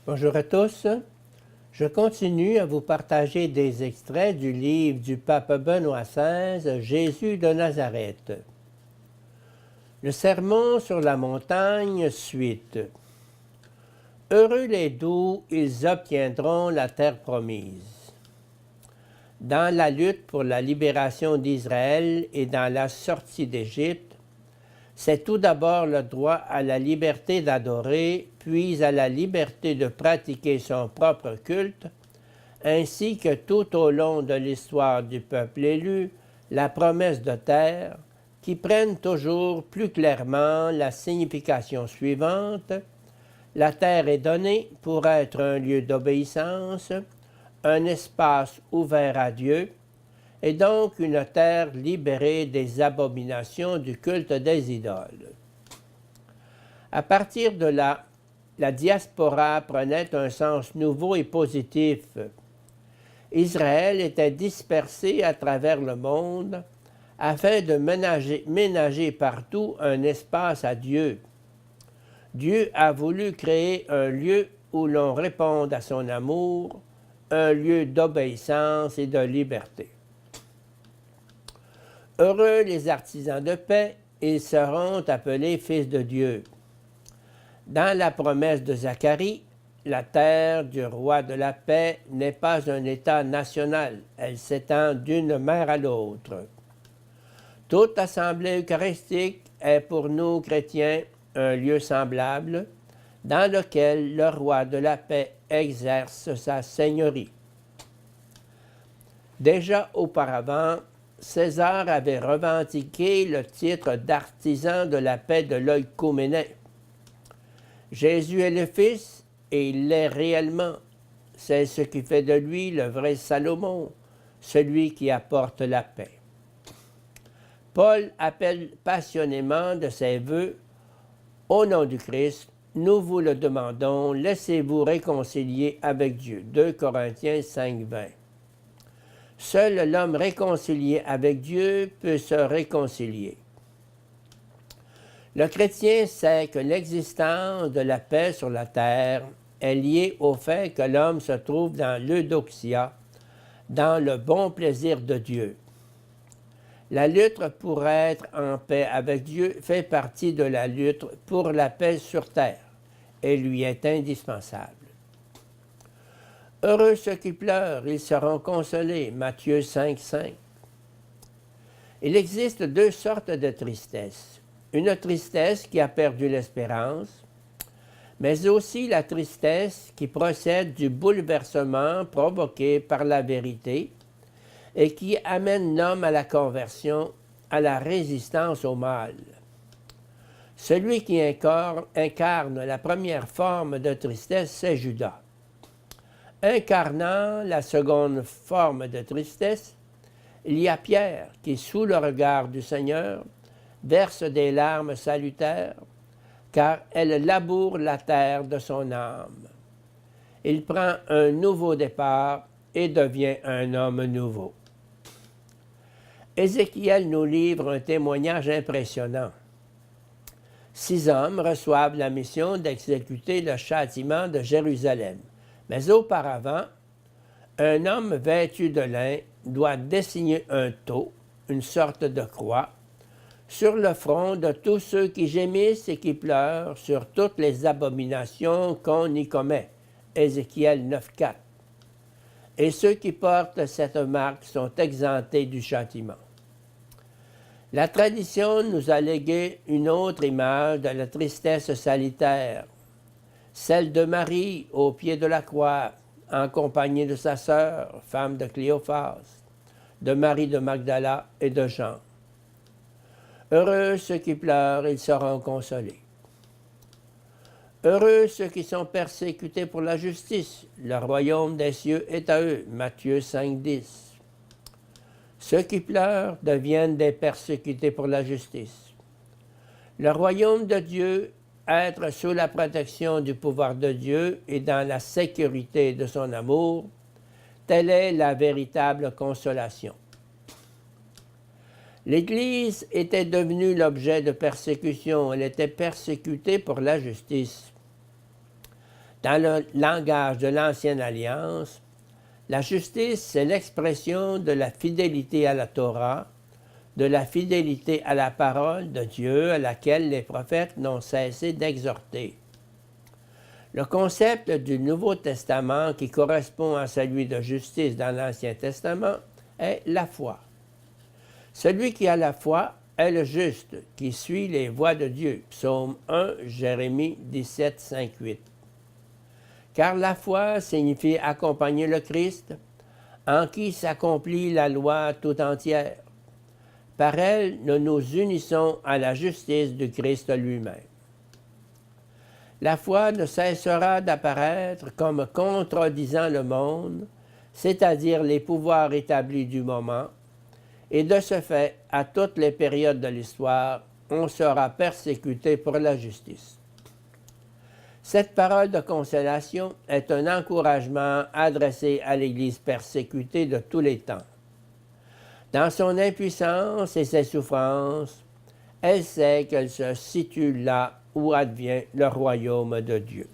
Bonjour à tous. Je continue à vous partager des extraits du livre du pape Benoît XVI, Jésus de Nazareth. Le sermon sur la montagne, suite. Heureux les doux, ils obtiendront la terre promise. Dans la lutte pour la libération d'Israël et dans la sortie d'Égypte, c'est tout d'abord le droit à la liberté d'adorer, puis à la liberté de pratiquer son propre culte, ainsi que tout au long de l'histoire du peuple élu, la promesse de terre, qui prennent toujours plus clairement la signification suivante. La terre est donnée pour être un lieu d'obéissance, un espace ouvert à Dieu, et donc une terre libérée des abominations du culte des idoles. À partir de là, la diaspora prenait un sens nouveau et positif. Israël était dispersé à travers le monde afin de ménager partout un espace à Dieu. Dieu a voulu créer un lieu où l'on réponde à son amour, un lieu d'obéissance et de liberté. Heureux les artisans de paix, ils seront appelés fils de Dieu. Dans la promesse de Zacharie, la terre du roi de la paix n'est pas un État national, elle s'étend d'une mer à l'autre. Toute assemblée eucharistique est pour nous chrétiens un lieu semblable dans lequel le roi de la paix exerce sa seigneurie. Déjà auparavant, César avait revendiqué le titre d'artisan de la paix de l'oïkoménée. Jésus est le Fils, et il l'est réellement. C'est ce qui fait de lui le vrai Salomon, celui qui apporte la paix. Paul appelle passionnément de ses vœux, « Au nom du Christ, nous vous le demandons, laissez-vous réconcilier avec Dieu. » 2 Corinthiens 5, 20. Seul l'homme réconcilié avec Dieu peut se réconcilier. Le chrétien sait que l'existence de la paix sur la terre est liée au fait que l'homme se trouve dans l'eudoxia, dans le bon plaisir de Dieu. La lutte pour être en paix avec Dieu fait partie de la lutte pour la paix sur terre et lui est indispensable. Heureux ceux qui pleurent, ils seront consolés. Matthieu 5, 5. Il existe deux sortes de tristesse. Une tristesse qui a perdu l'espérance, mais aussi la tristesse qui procède du bouleversement provoqué par la vérité et qui amène l'homme à la conversion, à la résistance au mal. Celui qui incarne la première forme de tristesse, c'est Judas. Incarnant la seconde forme de tristesse, il y a Pierre qui, sous le regard du Seigneur, verse des larmes salutaires, car elle laboure la terre de son âme. Il prend un nouveau départ et devient un homme nouveau. Ézéchiel nous livre un témoignage impressionnant. 6 hommes reçoivent la mission d'exécuter le châtiment de Jérusalem. Mais auparavant, un homme vêtu de lin doit dessiner un tau, une sorte de croix, sur le front de tous ceux qui gémissent et qui pleurent sur toutes les abominations qu'on y commet. Ézéchiel 9,4. Et ceux qui portent cette marque sont exemptés du châtiment. La tradition nous a légué une autre image de la tristesse salutaire, celle de Marie au pied de la croix, en compagnie de sa sœur, femme de Cléophas, de Marie de Magdala et de Jean. Heureux ceux qui pleurent, ils seront consolés. Heureux ceux qui sont persécutés pour la justice, le royaume des cieux est à eux. Matthieu 5, 10. Ceux qui pleurent deviennent des persécutés pour la justice. Le royaume de Dieu, être sous la protection du pouvoir de Dieu et dans la sécurité de son amour, telle est la véritable consolation. L'Église était devenue l'objet de persécution. Elle était persécutée pour la justice. Dans le langage de l'Ancienne Alliance, la justice, c'est l'expression de la fidélité à la Torah, de la fidélité à la parole de Dieu à laquelle les prophètes n'ont cessé d'exhorter. Le concept du Nouveau Testament qui correspond à celui de justice dans l'Ancien Testament est la foi. Celui qui a la foi est le juste, qui suit les voies de Dieu. Psaume 1, Jérémie 17, 5, 8. Car la foi signifie accompagner le Christ, en qui s'accomplit la loi tout entière. Par elle, nous nous unissons à la justice du Christ lui-même. La foi ne cessera d'apparaître comme contredisant le monde, c'est-à-dire les pouvoirs établis du moment, et de ce fait, à toutes les périodes de l'histoire, on sera persécuté pour la justice. Cette parole de consolation est un encouragement adressé à l'Église persécutée de tous les temps. Dans son impuissance et ses souffrances, elle sait qu'elle se situe là où advient le royaume de Dieu.